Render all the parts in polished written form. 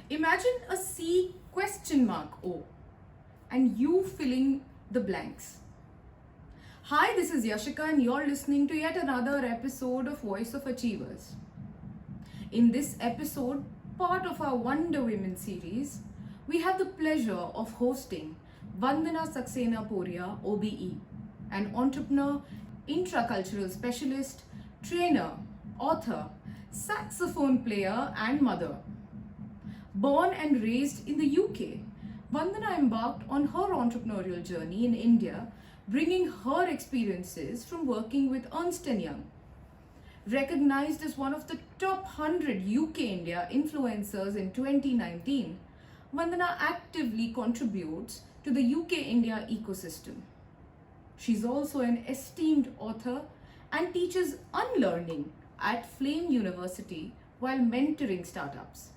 Imagine a C question mark O and you filling the blanks. Hi, this is Yashika and you're listening to yet another episode of Voice of Achievers. In this episode, part of our Wonder Women series, we have the pleasure of hosting Vandana Saxena Poria OBE, an entrepreneur, intracultural specialist, trainer, author, saxophone player, and mother. Born and raised in the UK, Vandana embarked on her entrepreneurial journey in India, bringing her experiences from working with Ernst Young. Recognized as one of the top 100 UK India influencers in 2019, Vandana actively contributes to the UK India ecosystem. She's also an esteemed author and teaches unlearning at Flame University while mentoring startups.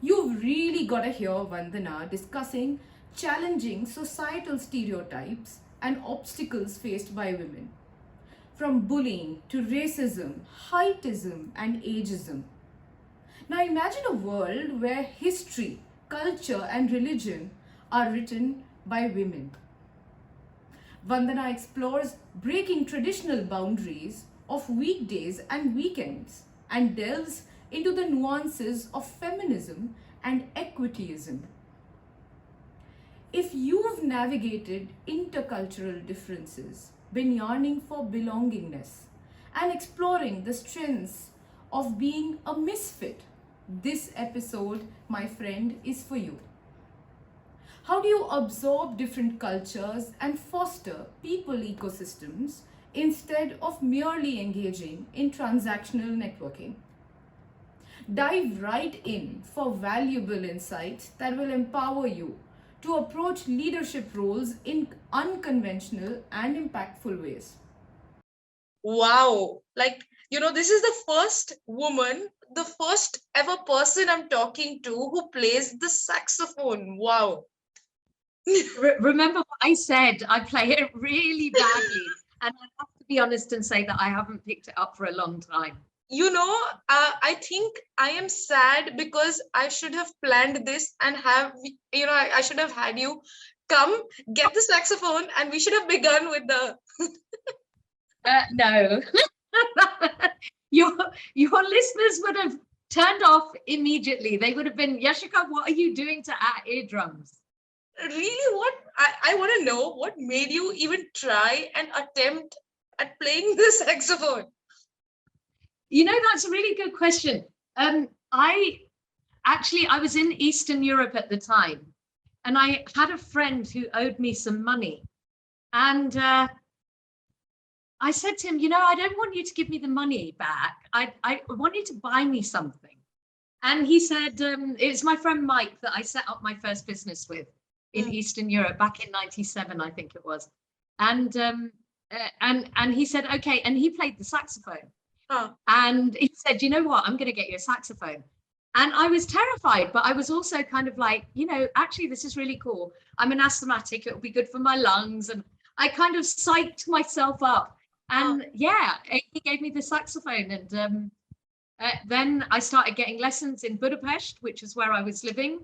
You've really got to hear Vandana discussing challenging societal stereotypes and obstacles faced by women, from bullying to racism, heightism, and ageism. Now imagine a world where history, culture, and religion are written by women. Vandana explores breaking traditional boundaries of weekdays and weekends and delves into the nuances of feminism and equityism. If you've navigated intercultural differences, been yearning for belongingness, and exploring the strengths of being a misfit, this episode, my friend, is for you. How do you absorb different cultures and foster people ecosystems instead of merely engaging in transactional networking? Dive right in for valuable insights that will empower you to approach leadership roles in unconventional and impactful ways. Wow. This is the first woman, the first ever person I'm talking to who plays the saxophone. Wow. Remember what I said? I play it really badly. And I have to be honest and say that I haven't picked it up for a long time. I think I am sad because I should have planned this and I should have had you come, get the saxophone, and we should have begun with the... No. your listeners would have turned off immediately. They would have been, Yashika, what are you doing to our eardrums? Really, what I want to know, what made you even try and attempt at playing the saxophone? That's a really good question. I was in Eastern Europe at the time, and I had a friend who owed me some money. And I said to him, I don't want you to give me the money back. I want you to buy me something. And he said, it's my friend Mike that I set up my first business with in Eastern Europe back in 97, I think it was. And he said, okay. And he played the saxophone. Oh. And he said, you know what, I'm going to get you a saxophone. And I was terrified, but I was also kind of like, actually, this is really cool. I'm an asthmatic. It'll be good for my lungs. And I kind of psyched myself up. And he gave me the saxophone. And then I started getting lessons in Budapest, which is where I was living,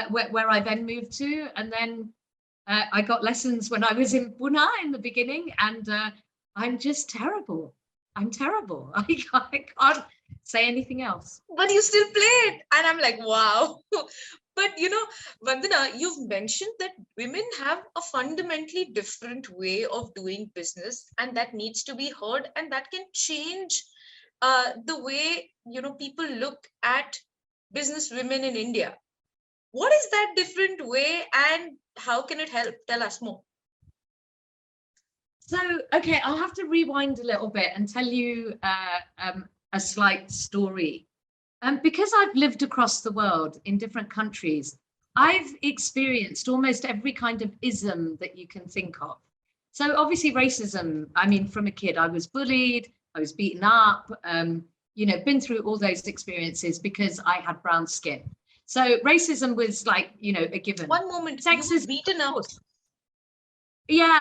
where I then moved to. And then I got lessons when I was in Pune in the beginning. And I'm just terrible. I'm terrible. I can't say anything else. But you still play it. And I'm like, wow. But, Vandana, you've mentioned that women have a fundamentally different way of doing business, and that needs to be heard, and that can change the way, people look at business women in India. What is that different way, and how can it help? Tell us more. So, okay, I'll have to rewind a little bit and tell you a slight story. Because I've lived across the world in different countries, I've experienced almost every kind of ism that you can think of. So obviously racism, from a kid, I was bullied, I was beaten up, been through all those experiences because I had brown skin. So racism was like, a given. One moment, Sexism, you were beaten up. Yeah,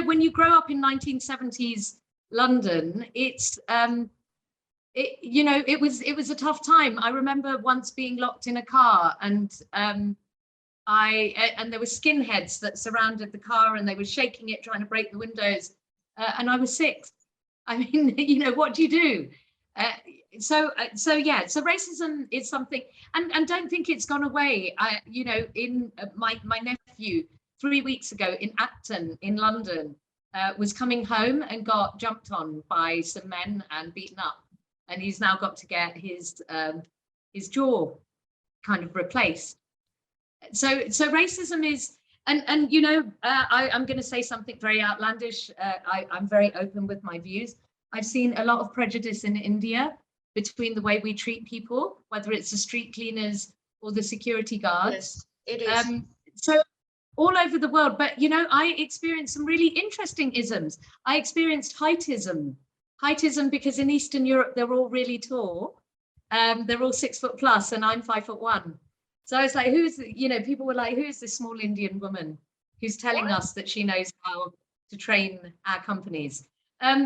when you grow up in 1970s London, it's it was a tough time. I remember once being locked in a car, and and there were skinheads that surrounded the car, and they were shaking it, trying to break the windows, and I was 6. I mean, what do you do? So racism is something, and don't think it's gone away. My nephew 3 weeks ago in Acton in London was coming home and got jumped on by some men and beaten up, and he's now got to get his jaw kind of replaced. So racism is, and I'm going to say something very outlandish. I'm very open with my views. I've seen a lot of prejudice in India between the way we treat people, whether it's the street cleaners or the security guards. Yes, it is. So all over the world, but I experienced some really interesting isms. I experienced heightism because in Eastern Europe they're all really tall. They're all 6 foot plus, and I'm 5'1". So I was like, people were like, who's this small Indian woman who's telling us that she knows how to train our companies?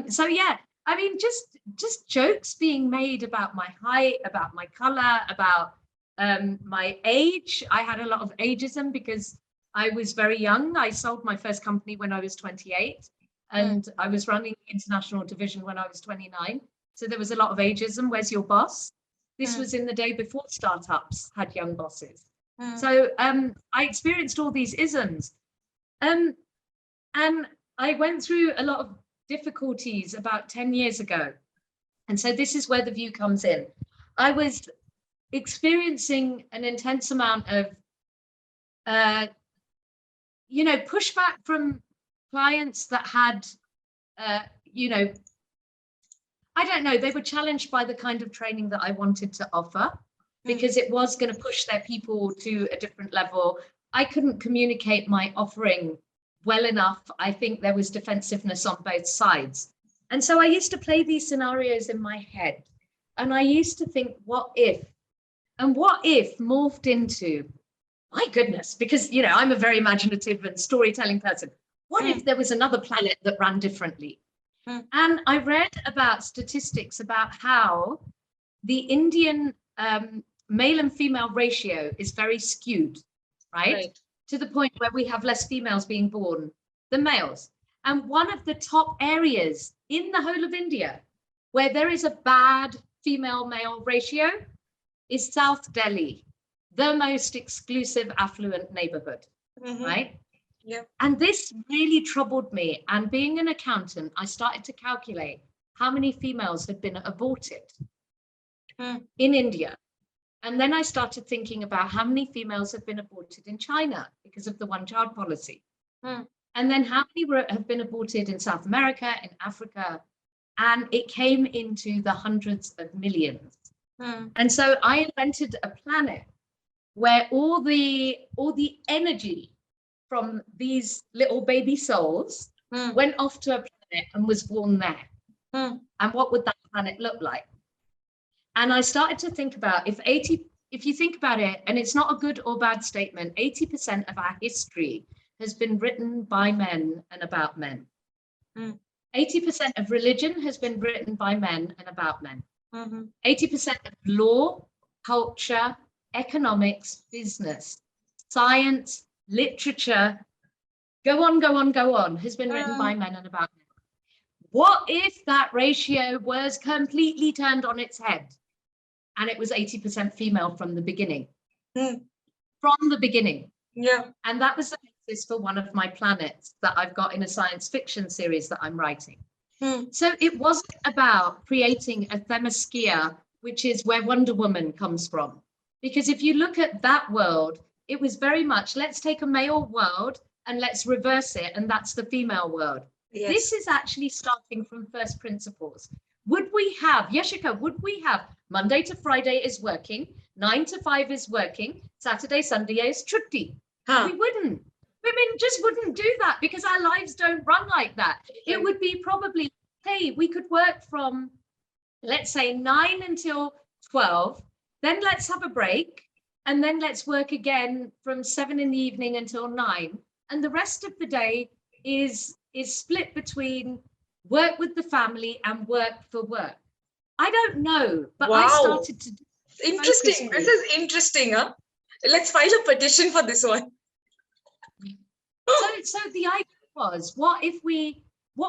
So yeah, I mean, just jokes being made about my height, about my color, about my age. I had a lot of ageism because I was very young. I sold my first company when I was 28, and I was running the international division when I was 29. So there was a lot of ageism. Where's your boss? This was in the day before startups had young bosses. So I experienced all these isms. And I went through a lot of difficulties about 10 years ago. And so this is where the view comes in. I was experiencing an intense amount of, pushback from clients that had, I don't know, they were challenged by the kind of training that I wanted to offer, because it was going to push their people to a different level. I couldn't communicate my offering well enough. I think there was defensiveness on both sides. And so I used to play these scenarios in my head. And I used to think, what if? And what if morphed into, my goodness, because, I'm a very imaginative and storytelling person. What if there was another planet that ran differently? And I read about statistics about how the Indian male and female ratio is very skewed, right? To the point where we have less females being born than males. And one of the top areas in the whole of India where there is a bad female-male ratio is South Delhi, the most exclusive, affluent neighborhood, right? Yeah. And this really troubled me. And being an accountant, I started to calculate how many females had been aborted in India. And then I started thinking about how many females have been aborted in China because of the one-child policy. And then how many have been aborted in South America, in Africa, and it came into the hundreds of millions. And so I invented a planet where all the energy from these little baby souls went off to a planet and was born there. And what would that planet look like? And I started to think about if you think about it, and it's not a good or bad statement, 80% of our history has been written by men and about men. 80% of religion has been written by men and about men. 80% of law, culture, economics, business, science, literature, go on, has been written by men and about men. What if that ratio was completely turned on its head and it was 80% female from the beginning? From the beginning. Yeah. And that was the basis for one of my planets that I've got in a science fiction series that I'm writing. So it wasn't about creating a themyscira, which is where Wonder Woman comes from. Because if you look at that world, it was very much, let's take a male world and let's reverse it, and that's the female world. Yes. This is actually starting from first principles. Would we have, Yashika, would we have Monday to Friday is working, 9 to 5 is working, Saturday, Sunday is chutti? We wouldn't. Women just wouldn't do that because our lives don't run like that. It would be probably, hey, we could work from, let's say 9 until 12, then let's have a break, and then let's work again from 7 in the evening until 9. And the rest of the day is split between work with the family and work for work. I don't know, but I Wow. started to do Interesting. focus This groups. is interesting, huh? Let's file a petition for this one. So the idea was, what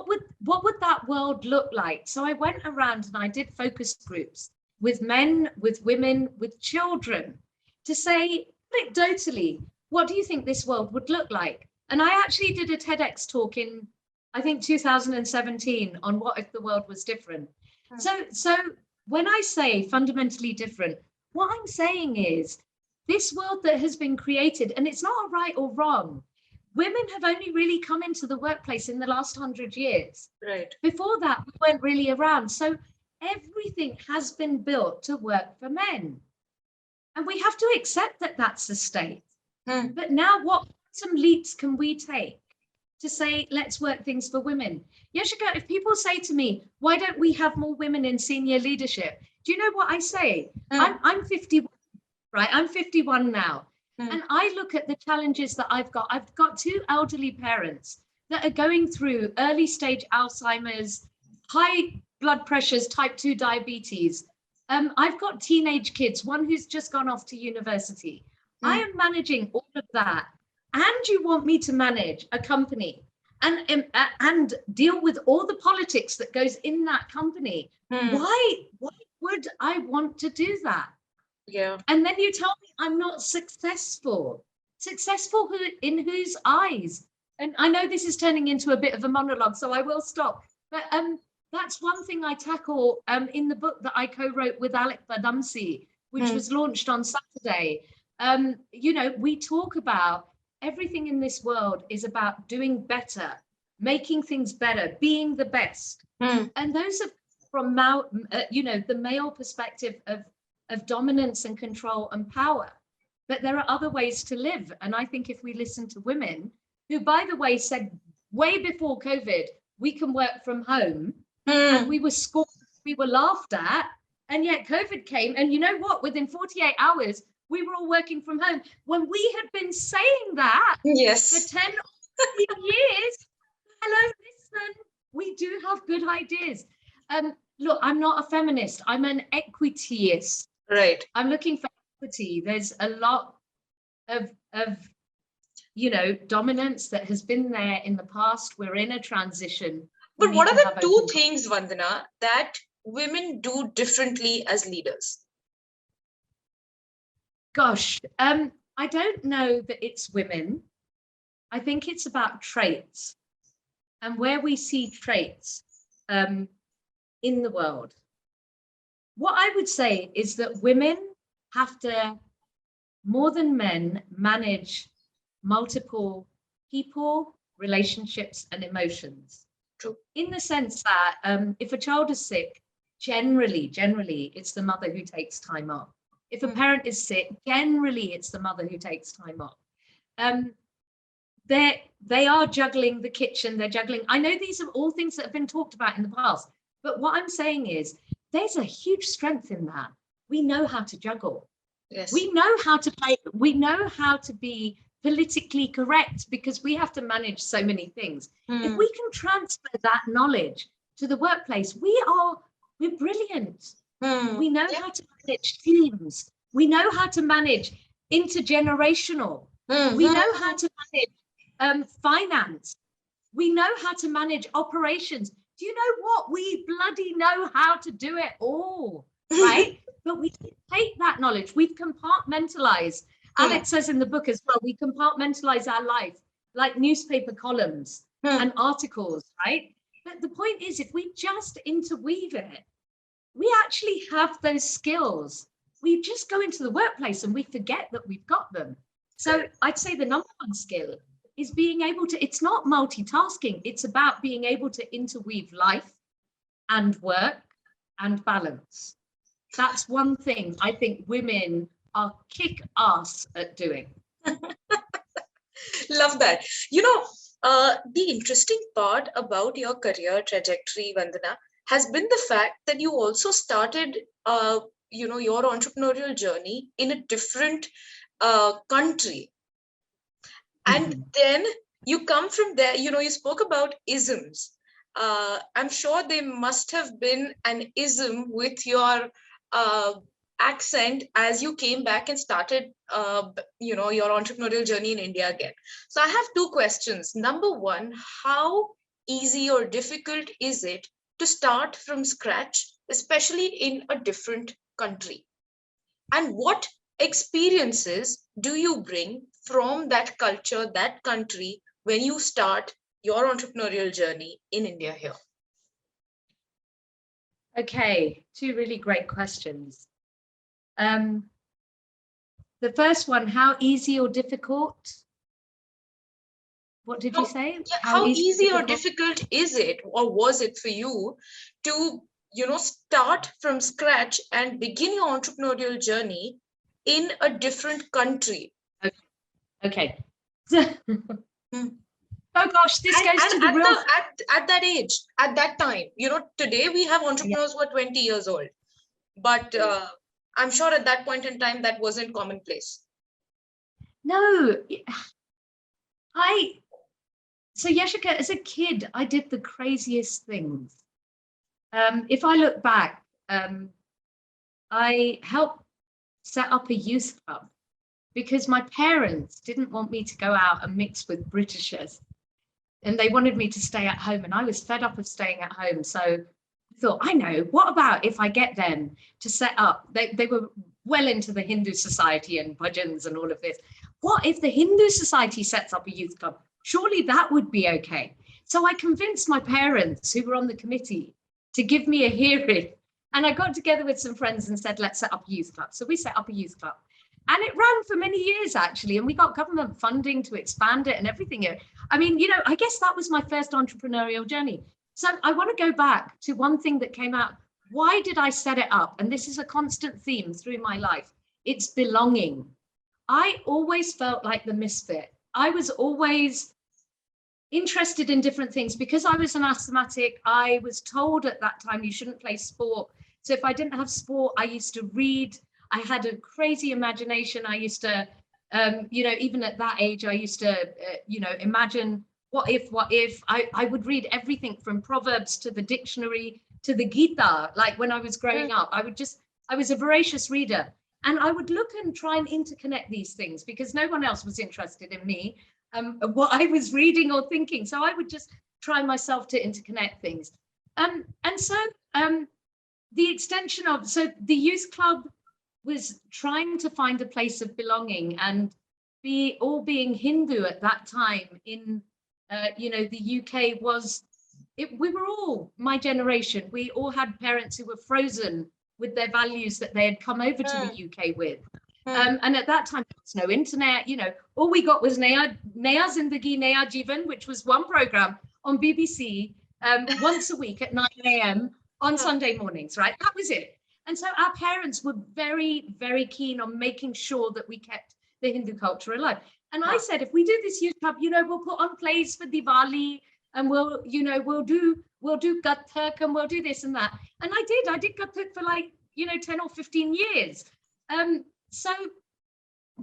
would that world look like? So I went around and I did focus groups with men, with women, with children, to say anecdotally, what do you think this world would look like? And I actually did a TEDx talk in, I think, 2017 on what if the world was different. So when I say fundamentally different, what I'm saying is this world that has been created, and it's not a right or wrong. Women have only really come into the workplace in the last 100 years. Right. Before that, we weren't really around. So everything has been built to work for men. And we have to accept that that's the state. But now what some leaps can we take to say, let's work things for women? Yashika, if people say to me, why don't we have more women in senior leadership? Do you know what I say? I'm 51, right? I'm 51 now. And I look at the challenges that I've got. I've got two elderly parents that are going through early stage Alzheimer's, high blood pressures, type 2 diabetes. I've got teenage kids, one who's just gone off to university. I am managing all of that. And you want me to manage a company and deal with all the politics that goes in that company. Why would I want to do that? Yeah. And then you tell me I'm not successful. Successful in whose eyes? And I know this is turning into a bit of a monologue, so I will stop. But that's one thing I tackle in the book that I co-wrote with Alec Badamsi, which was launched on Saturday. You know, we talk about everything in this world is about doing better, making things better, being the best. And those are from the male perspective of dominance and control and power. But there are other ways to live. And I think if we listen to women, who, by the way, said way before COVID, we can work from home, and we were scorned, we were laughed at, and yet COVID came. And you know what? Within 48 hours, we were all working from home. When we had been saying that for 10 or 15 years, hello, listen, we do have good ideas. Look, I'm not a feminist. I'm an equityist. Right. I'm looking for equity. There's a lot of dominance that has been there in the past. We're in a transition. But what are the two things, Vandana, that women do differently as leaders? Gosh, I don't know that it's women. I think it's about traits and where we see traits in the world. What I would say is that women have to, more than men, manage multiple people, relationships, and emotions. True. In the sense that if a child is sick, generally, it's the mother who takes time off. If a parent is sick, generally, it's the mother who takes time off. They are juggling the kitchen, they're juggling. I know these are all things that have been talked about in the past, but what I'm saying is there's a huge strength in that. We know how to juggle. Yes. We know how to play, we know how to be politically correct because we have to manage so many things. If we can transfer that knowledge to the workplace, we're brilliant. We know how to manage teams. We know how to manage intergenerational. We know how to manage finance. We know how to manage operations. Do you know what? We bloody know how to do it all, right? But we take that knowledge. We've compartmentalized. Alex says in the book as well, we compartmentalize our life like newspaper columns and articles, right? But the point is, if we just interweave it, we actually have those skills. We just go into the workplace and we forget that we've got them. So I'd say the number one skill is being able to, it's not multitasking, it's about being able to interweave life and work and balance. That's one thing I think women are kick ass at doing. Love that. You know, the interesting part about your career trajectory, Vandana, has been the fact that you also started, your entrepreneurial journey in a different country. And then you come from there, you spoke about isms. I'm sure they must have been an ism with your accent as you came back and started, your entrepreneurial journey in India again. So I have two questions. Number one, how easy or difficult is it to start from scratch, especially in a different country? And what experiences do you bring from that culture, that country, when you start your entrepreneurial journey in India here? Okay, two really great questions. The first one, how easy or difficult? What did you say? How easy or difficult is it, or was it for you to, start from scratch and begin your entrepreneurial journey in a different country? Okay. Oh gosh, this goes to the real... At that age, at that time, today we have entrepreneurs who are 20 years old, but I'm sure at that point in time that wasn't commonplace. No, so Yashika, as a kid, I did the craziest things. If I look back, I helped set up a youth club because my parents didn't want me to go out and mix with Britishers. And they wanted me to stay at home, and I was fed up of staying at home. So I thought, I know, what about if I get them to set up, they were well into the Hindu society and bhajans and all of this. What if the Hindu society sets up a youth club? Surely that would be okay. So I convinced my parents, who were on the committee, to give me a hearing. And I got together with some friends and said, let's set up a youth club. So we set up a youth club. And it ran for many years, actually. And we got government funding to expand it and everything. I mean, I guess that was my first entrepreneurial journey. So I want to go back to one thing that came out. Why did I set it up? And this is a constant theme through my life. It's belonging. I always felt like the misfit. I was always interested in different things. Because I was an asthmatic, I was told at that time you shouldn't play sport. So if I didn't have sport, I used to read. I had a crazy imagination. I used to, even at that age, I used to, imagine what if. I would read everything from Proverbs to the dictionary to the Gita. Like when I was growing up, I was a voracious reader. And I would look and try and interconnect these things because no one else was interested in me, what I was reading or thinking. So I would just try myself to interconnect things. And so the extension of, so the youth club was trying to find a place of belonging, and all being Hindu at that time in, the UK we were all, my generation, we all had parents who were frozen with their values that they had come over to the UK with. And at that time, there was no internet, all we got was Naya Zindagi, Naya Jeevan, which was one program on BBC once a week at 9 a.m. on Sunday mornings, right? That was it. And so our parents were very, very keen on making sure that we kept the Hindu culture alive. And I said, if we do this youth club, we'll put on plays for Diwali, and we'll do Kathak, and we'll do this and that. And I did Kathak for 10 or 15 years. So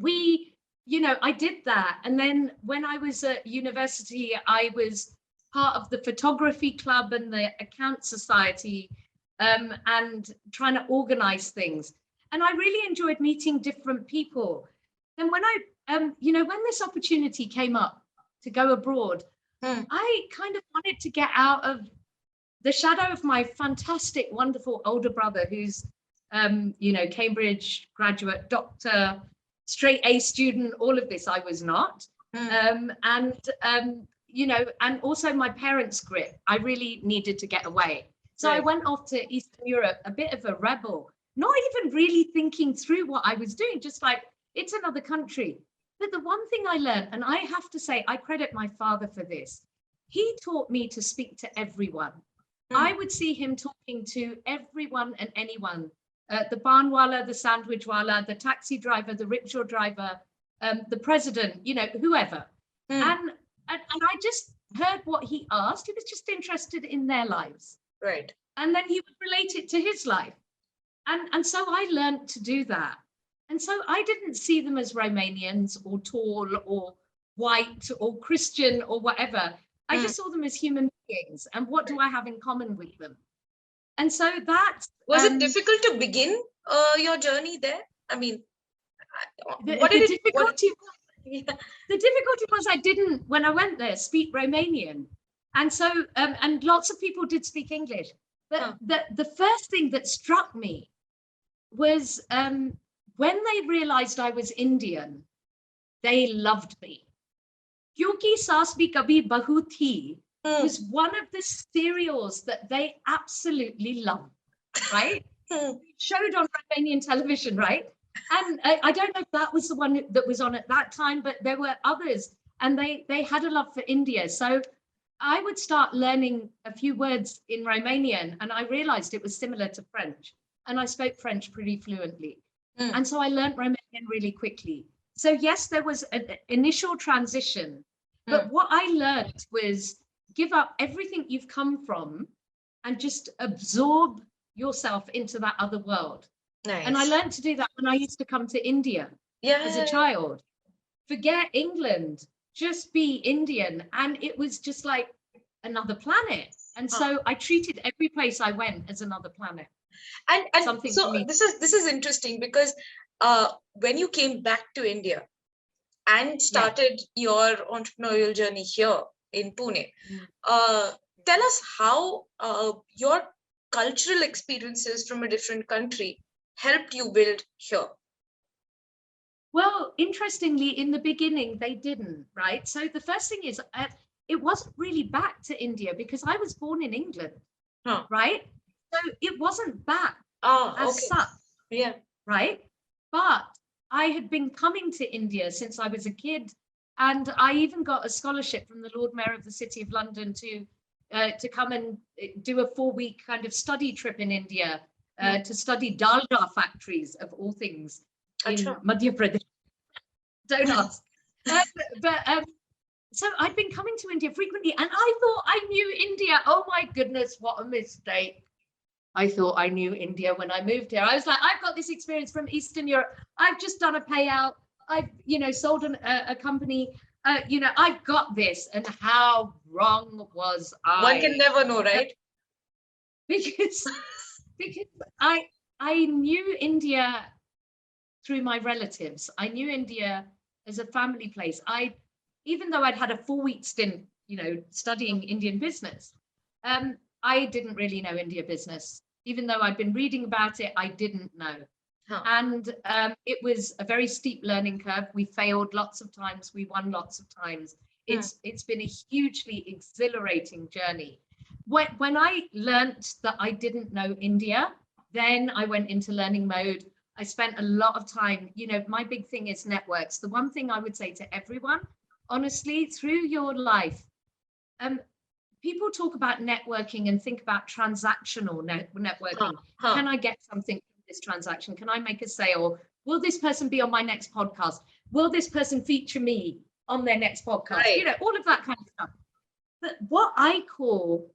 I did that. And then when I was at university, I was part of the photography club and the account society, and trying to organize things. And I really enjoyed meeting different people. And when when this opportunity came up to go abroad, I kind of wanted to get out of the shadow of my fantastic, wonderful older brother, who's, Cambridge graduate, doctor, straight A student, all of this I was not. And also my parents' grip. I really needed to get away. So I went off to Eastern Europe, a bit of a rebel, not even really thinking through what I was doing, just like, it's another country. But the one thing I learned, and I have to say, I credit my father for this. He taught me to speak to everyone. I would see him talking to everyone and anyone, the barnwala, the sandwich wala, the taxi driver, the rickshaw driver, the president, whoever. And I just heard what he asked. He was just interested in their lives. Right. And then he would relate it to his life. And so I learned to do that. And so I didn't see them as Romanians or tall or white or Christian or whatever. I just saw them as human beings, and what do I have in common with them? And so that's Was it difficult to begin your journey there? I mean, what the did it? difficulty. Yeah. The difficulty was I didn't, when I went there, speak Romanian, and so and lots of people did speak English. But the first thing that struck me was when they realized I was Indian, they loved me. Kyunki Saas Bhi Kabhi Bahu Thi was one of the serials that they absolutely loved, right? Showed on Romanian television, right? And I don't know if that was the one that was on at that time, but there were others, and they had a love for India. So I would start learning a few words in Romanian, and I realized it was similar to French, and I spoke French pretty fluently. And so I learned Romanian really quickly. So yes, there was an initial transition, but what I learned was give up everything you've come from and just absorb yourself into that other world. Nice. And I learned to do that when I used to come to India as a child. Forget England, just be Indian. And it was just like another planet. And so I treated every place I went as another planet. And Something so for me. this is interesting because when you came back to India and started your entrepreneurial journey here in Pune, tell us how your cultural experiences from a different country helped you build here. Well, interestingly, in the beginning, they didn't, right? So the first thing is, it wasn't really back to India because I was born in England, right? So it wasn't back as such, right? But I had been coming to India since I was a kid, and I even got a scholarship from the Lord Mayor of the City of London to come and do a 4-week kind of study trip in India to study dalda factories, of all things, in Madhya Pradesh. Don't ask. So I'd been coming to India frequently, and I thought I knew India. Oh my goodness, what a mistake. I thought I knew India when I moved here. I was like, I've got this experience from Eastern Europe. I've just done a payout. I've, sold a company. I've got this. And how wrong was I? One can never know, right? Because I knew India through my relatives. I knew India as a family place. Even though I'd had a 4-week stint, studying Indian business, I didn't really know India business. Even though I'd been reading about it, I didn't know. And it was a very steep learning curve. We failed lots of times. We won lots of times. It's been a hugely exhilarating journey. When I learnt that I didn't know India, then I went into learning mode. I spent a lot of time, my big thing is networks. The one thing I would say to everyone, honestly, through your life, people talk about networking and think about transactional networking. Can I get something from this transaction? Can I make a sale? Will this person be on my next podcast? Will this person feature me on their next podcast? Right. All of that kind of stuff. But what I call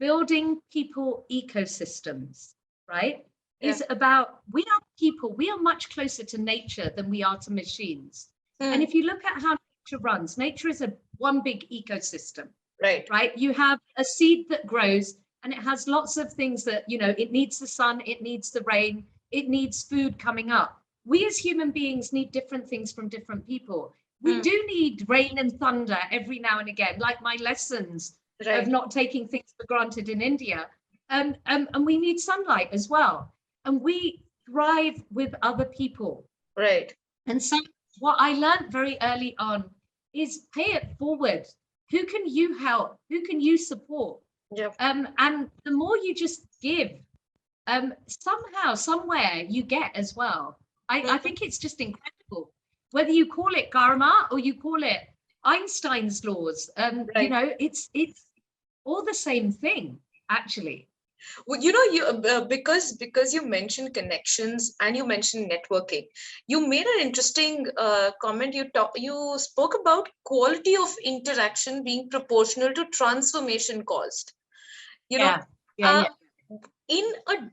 building people ecosystems, right, is about, we are people. We are much closer to nature than we are to machines. And if you look at how nature runs, nature is one big ecosystem. Right. You have a seed that grows, and it has lots of things that, it needs the sun, it needs the rain, it needs food coming up. We as human beings need different things from different people. We do need rain and thunder every now and again, like my lessons of not taking things for granted in India. And we need sunlight as well. And we thrive with other people. Right. And so what I learned very early on is pay it forward. Who can you help? Who can you support? Yep. And the more you just give, somehow, somewhere you get as well. I think it's just incredible. Whether you call it karma or you call it Einstein's laws, it's all the same thing, actually. Well, you because you mentioned connections and you mentioned networking, you made an interesting comment. You spoke about quality of interaction being proportional to transformation cost. In a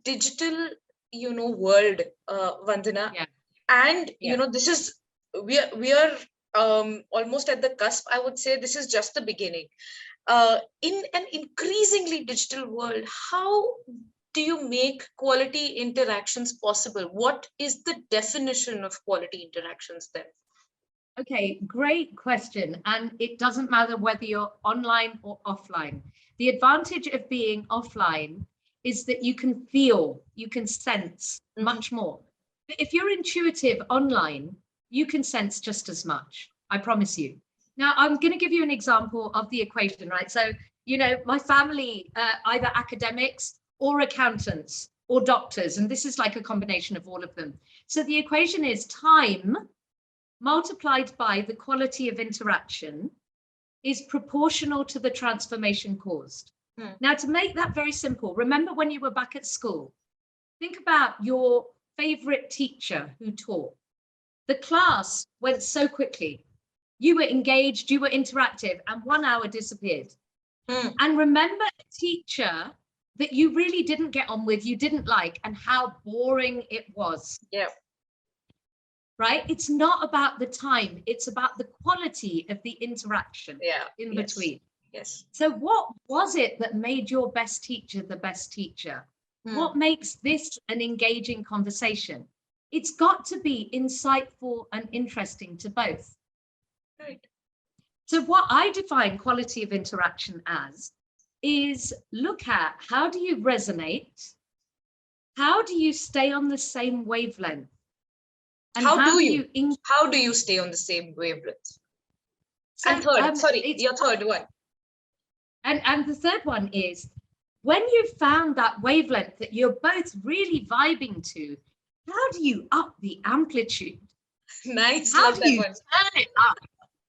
digital, world, Vandana, and this is we are almost at the cusp. I would say this is just the beginning. In an increasingly digital world, how do you make quality interactions possible? What is the definition of quality interactions then? Okay, great question. And it doesn't matter whether you're online or offline. The advantage of being offline is that you can feel, you can sense much more. But if you're intuitive online, you can sense just as much, I promise you. Now, I'm going to give you an example of the equation, right? So, you know, my family, either academics or accountants or doctors, and this is like a combination of all of them. So the equation is time multiplied by the quality of interaction is proportional to the transformation caused. Now, to make that very simple, remember when you were back at school, think about your favorite teacher who taught. The class went so quickly. You were engaged, you were interactive, and 1 hour disappeared. And remember a teacher that you really didn't get on with, you didn't like, and how boring it was. Yeah. Right? It's not about the time, it's about the quality of the interaction in between. Yes. So what was it that made your best teacher the best teacher? What makes this an engaging conversation? It's got to be insightful and interesting to both. Right. So what I define quality of interaction as is look at how do you resonate? How do you stay on the same wavelength? And how do you stay on the same wavelength? So, and third, your third one. And the third one is when you've found that wavelength that you're both really vibing to, how do you up the amplitude? Nice. How do you turn it up?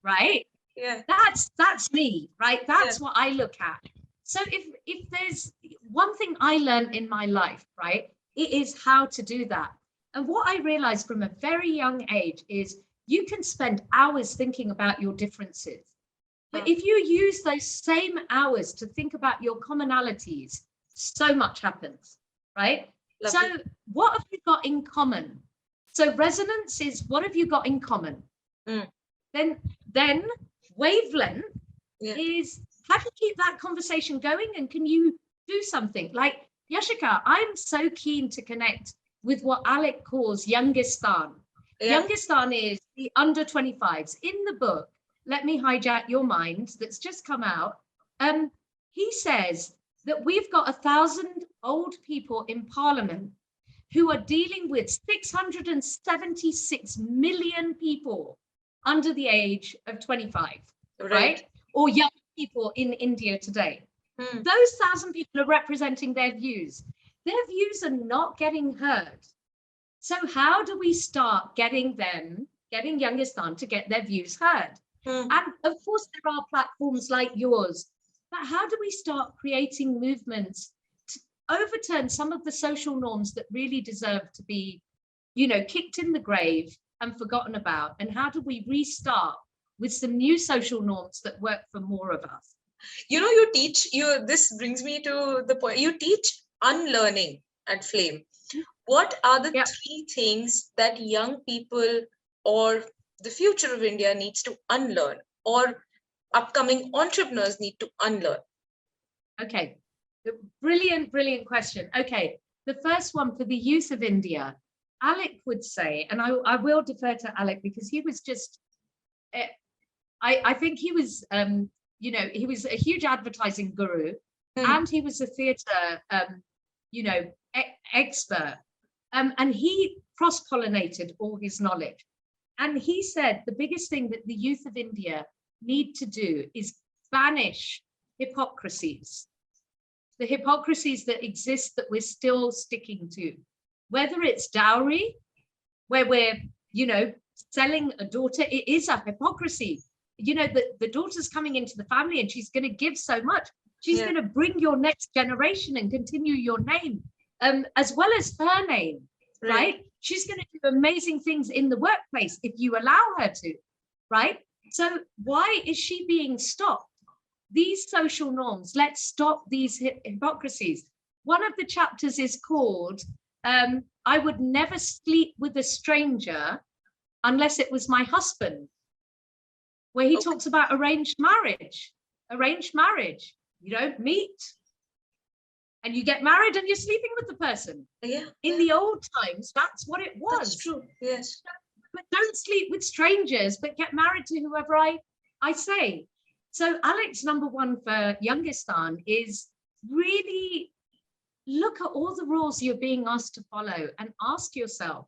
Right? Yeah. That's me, right? That's what I look at. So if there's one thing I learned in my life, right, it is how to do that. And what I realized from a very young age is you can spend hours thinking about your differences. But if you use those same hours to think about your commonalities, so much happens, right? Lovely. So what have you got in common? So resonance is what have you got in common? Then wavelength is how do you keep that conversation going, and can you do something? Like Yashika, I'm so keen to connect with what Alec calls Youngistan. Youngistan is the under 25s. In the book, Let Me Hijack Your Mind, that's just come out, he says that we've got 1,000 old people in Parliament who are dealing with 676 million people under the age of 25, right? Or young people in India today. Those 1,000 people are representing their views. Their views are not getting heard. So how do we start getting Youngistan to get their views heard? And of course, there are platforms like yours, but how do we start creating movements to overturn some of the social norms that really deserve to be, you know, kicked in the grave and forgotten about? And how do we restart with some new social norms that work for more of us? You know, this brings me to the point, you teach unlearning at Flame. What are the 3 things that young people or the future of India needs to unlearn, or upcoming entrepreneurs need to unlearn? Okay, brilliant question. Okay, the first one for the youth of India, Alec would say, and I will defer to Alec because he was just, I think he was, you know, he was a huge advertising guru and he was a theatre, you know, expert. And he cross-pollinated all his knowledge. And he said the biggest thing that the youth of India need to do is banish hypocrisies. The hypocrisies that exist that we're still sticking to, whether it's dowry, where we're, you know, selling a daughter, it is a hypocrisy. You know, the daughter's coming into the family and she's going to give so much. She's going to bring your next generation and continue your name, as well as her name, right? She's going to do amazing things in the workplace if you allow her to, right? So why is she being stopped? These social norms, let's stop these hypocrisies. One of the chapters is called, I would never sleep with a stranger unless it was my husband. where he Okay. talks about arranged marriage. Arranged marriage. You don't meet and you get married and you're sleeping with the person. Yeah. In the old times, that's what it was. That's true. Yes. But don't sleep with strangers, but get married to whoever I say. So Alex, number one for Youngistan is really look at all the rules you're being asked to follow and ask yourself,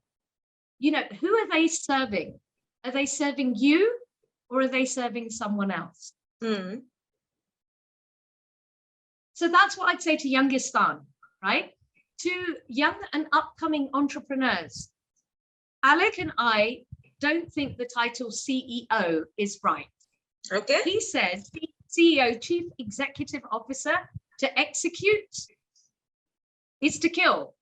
you know, who are they serving? Are they serving you or are they serving someone else? Mm. So that's what I'd say to Youngistan, right? To young and upcoming entrepreneurs. Alec and I don't think the title CEO is right. Okay. He says CEO, Chief Executive Officer, to execute is to kill.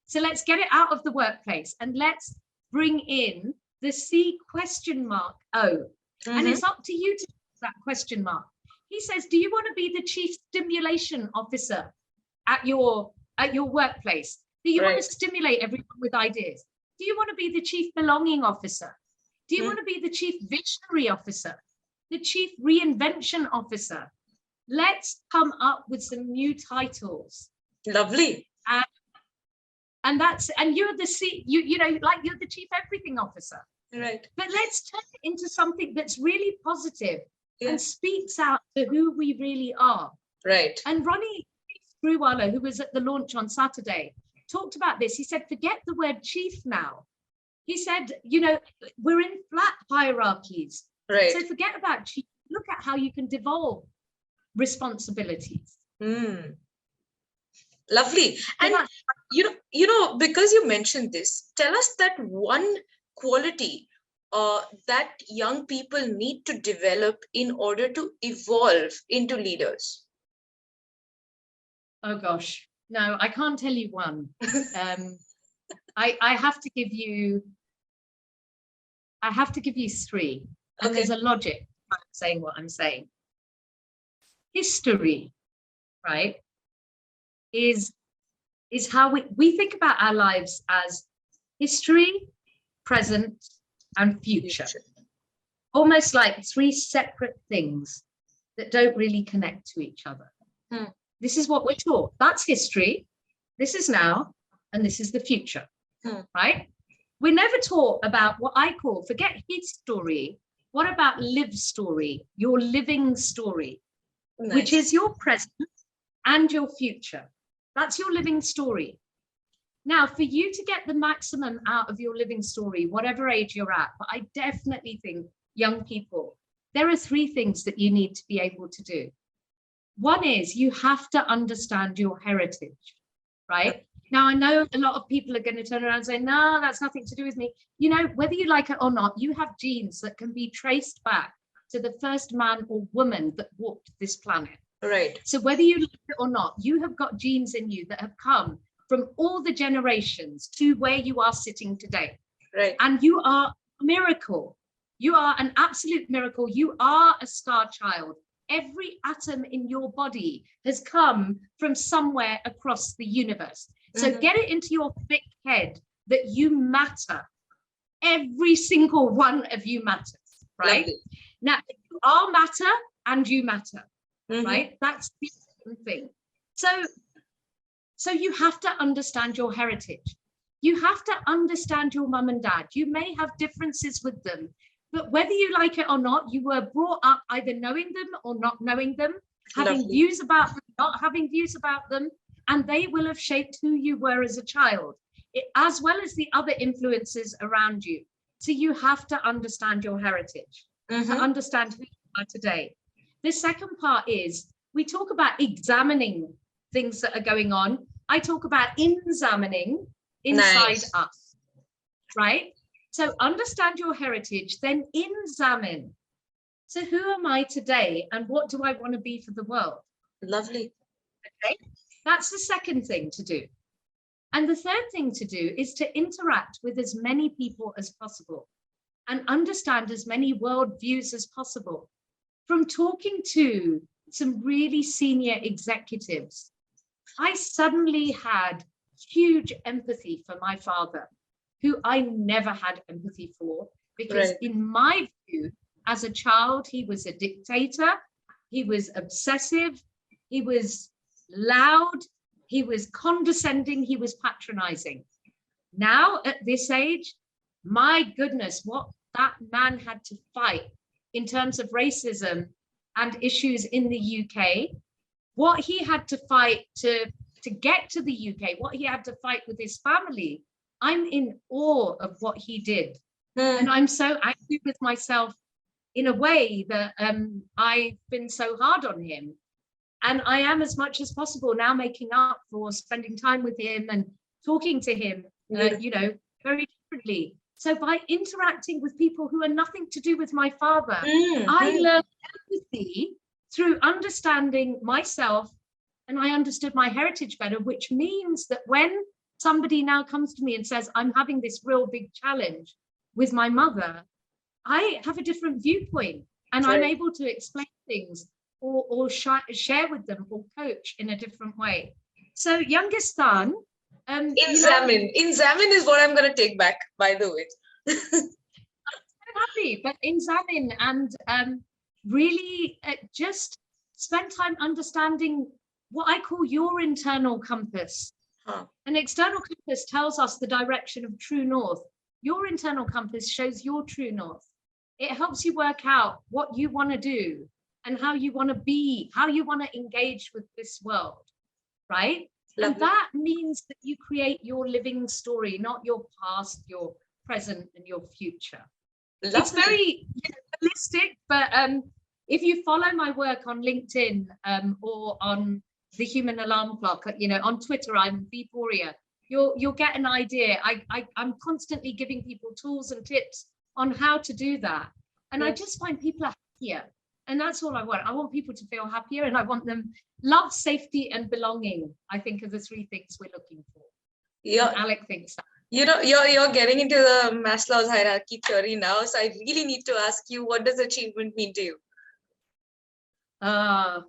So let's get it out of the workplace and let's bring in the C question mark O. And it's up to you to put that question mark. He says, do you want to be the Chief Stimulation Officer at your workplace? Do you want to stimulate everyone with ideas? Do you want to be the Chief Belonging Officer? Do you want to be the Chief Visionary Officer? The Chief Reinvention Officer? Let's come up with some new titles. Lovely. And you're the you're the Chief Everything Officer. Right. But let's turn it into something that's really positive and speaks out to who we really are. Right. And Ronnie Screwwala, who was at the launch on Saturday, talked about this. He said, forget the word chief now. He said, you know, we're in flat hierarchies. Right. So forget about chief. Look at how you can devolve responsibilities. Mm. Lovely. And you know, because you mentioned this, tell us that one quality that young people need to develop in order to evolve into leaders. Oh gosh, no, I can't tell you one. I have to give you three. And there's a logic I'm saying what I'm saying. History, right, is how we think about our lives as history, present, and future. Almost like three separate things that don't really connect to each other. This is what we're taught. That's history. This is now, and this is the future, right? We're never taught about what I call, forget his story, what about live story, your living story, which is your present and your future. That's your living story. Now, for you to get the maximum out of your living story, whatever age you're at, but I definitely think young people, there are three things that you need to be able to do. One is you have to understand your heritage, right? Now, I know a lot of people are going to turn around and say, no, that's nothing to do with me. You know, whether you like it or not, you have genes that can be traced back to the first man or woman that walked this planet. Right. So whether you like it or not, you have got genes in you that have come from all the generations to where you are sitting today. Right. And you are a miracle. You are an absolute miracle. You are a star child. Every atom in your body has come from somewhere across the universe. So get it into your thick head that you matter. Every single one of you matters, right? Lovely. Now, you are matter and you matter, right? That's the important thing. So you have to understand your heritage. You have to understand your mum and dad. You may have differences with them, but whether you like it or not, you were brought up either knowing them or not knowing them, having views about them, not having views about them, and they will have shaped who you were as a child, as well as the other influences around you. So you have to understand your heritage to understand who you are today. The second part is we talk about examining things that are going on. I talk about examining inside us, right? So understand your heritage, then examine. So who am I today and what do I want to be for the world? Lovely. Okay, that's the second thing to do. And the third thing to do is to interact with as many people as possible and understand as many worldviews as possible. From talking to some really senior executives, I suddenly had huge empathy for my father, who I never had empathy for, because in my view, as a child, he was a dictator, he was obsessive, he was loud, he was condescending, he was patronizing. Now, at this age, my goodness, what that man had to fight in terms of racism and issues in the UK, what he had to fight to get to the UK, what he had to fight with his family. I'm in awe of what he did. And I'm so angry with myself in a way that I've been so hard on him. And I am, as much as possible, now making up for spending time with him and talking to him, you know, very differently. So by interacting with people who are nothing to do with my father, I learned empathy through understanding myself, and I understood my heritage better, which means that when somebody now comes to me and says, I'm having this real big challenge with my mother, I have a different viewpoint, and I'm able to explain things or share with them or coach in a different way. So youngest son, examine is what I'm going to take back, by the way. I'm happy, but examine and really just spend time understanding what I call your internal compass. An external compass tells us the direction of true north. Your internal compass shows your true north. It helps you work out what you want to do and how you want to be, how you want to engage with this world, right? Lovely. And that means that you create your living story, not your past, your present, and your future. Lovely. It's very holistic, but if you follow my work on LinkedIn or on the Human Alarm Clock, you know, on Twitter, I'm V Poria, you'll get an idea. I'm constantly giving people tools and tips on how to do that. And I just find people are happier. And that's all I want. I want people to feel happier, and I want them love, safety, and belonging, I think, are the three things we're looking for. Yeah, and Alec thinks that. You know, you're getting into the Maslow's hierarchy theory now. So I really need to ask you, what does achievement mean to you? I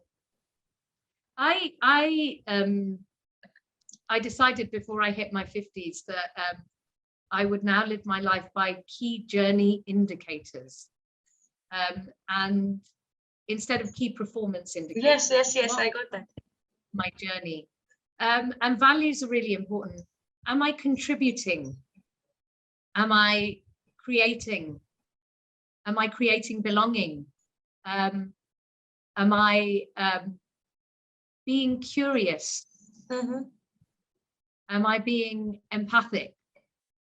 decided before I hit my 50s that I would now live my life by key journey indicators. And instead of key performance indicators. Yes, I got that. My journey. And values are really important. Am I contributing? Am I creating? Am I creating belonging? Am I being curious? Am I being empathic?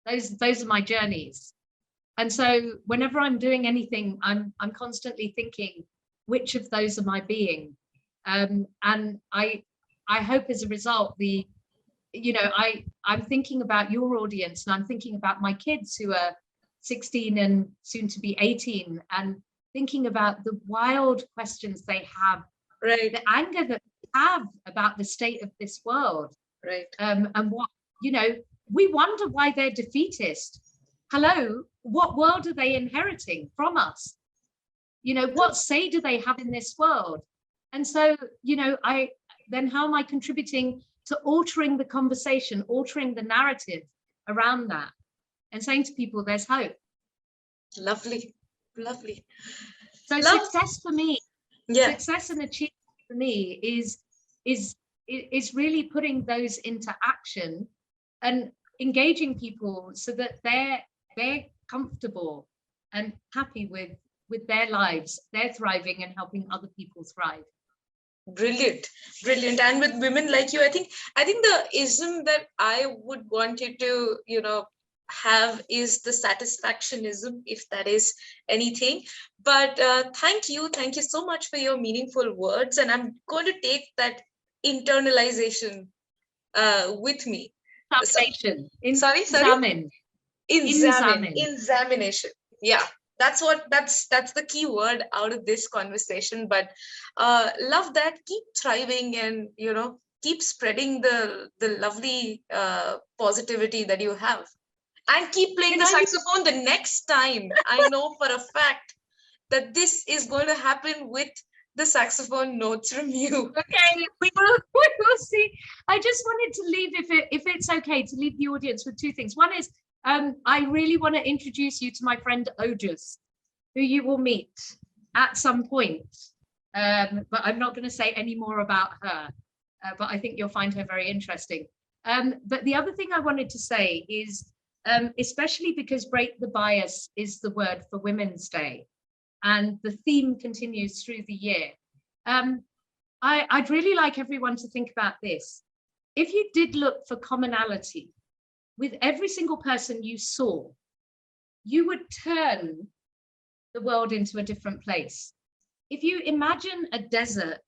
Those are my journeys. And so whenever I'm doing anything, I'm constantly thinking, which of those am I being? And I hope as a result, I'm thinking about your audience, and I'm thinking about my kids who are 16 and soon to be 18, and thinking about the wild questions they have, right? The anger that they have about the state of this world, right? And what, we wonder why they're defeatist. Hello, what world are they inheriting from us? What say do they have in this world? And so, then how am I contributing to altering the conversation, altering the narrative around that, and saying to people, there's hope. Lovely. So success for me, success and achievement for me is really putting those into action and engaging people so that they're comfortable and happy with their lives, they're thriving and helping other people thrive. Brilliant. And with women like you, I think the ism that I would want you to, have is the satisfactionism, if that is anything. But thank you so much for your meaningful words, and I'm going to take that internalization with me. Examination. Yeah. That's the key word out of this conversation. But love that. Keep thriving and keep spreading the lovely positivity that you have, and keep playing the saxophone the next time. I know for a fact that this is going to happen with the saxophone notes from you. Okay, we will see. I just wanted to leave, if it's okay, to leave the audience with two things. One is I really want to introduce you to my friend Ojas. who you will meet at some point. But I'm not going to say any more about her, but I think you'll find her very interesting. But the other thing I wanted to say is, especially because Break the Bias is the word for Women's Day, and the theme continues through the year, I'd really like everyone to think about this. If you did look for commonality with every single person you saw, you would turn the world into a different place. If you imagine a desert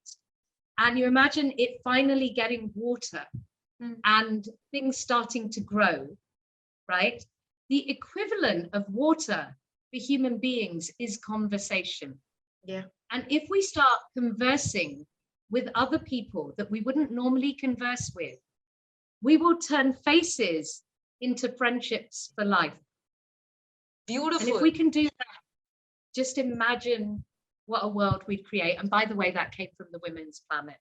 and you imagine it finally getting water and things starting to grow, right? The equivalent of water for human beings is conversation. Yeah. And if we start conversing with other people that we wouldn't normally converse with, we will turn faces into friendships for life. Beautiful. And if we can do that, just imagine what a world we'd create. And by the way, that came from the Women's Planet.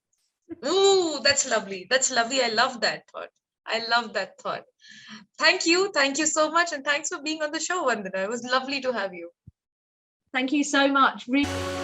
Ooh, that's lovely. That's lovely. I love that thought. I love that thought. Thank you. Thank you so much. And thanks for being on the show, Vandana. It was lovely to have you. Thank you so much. Really.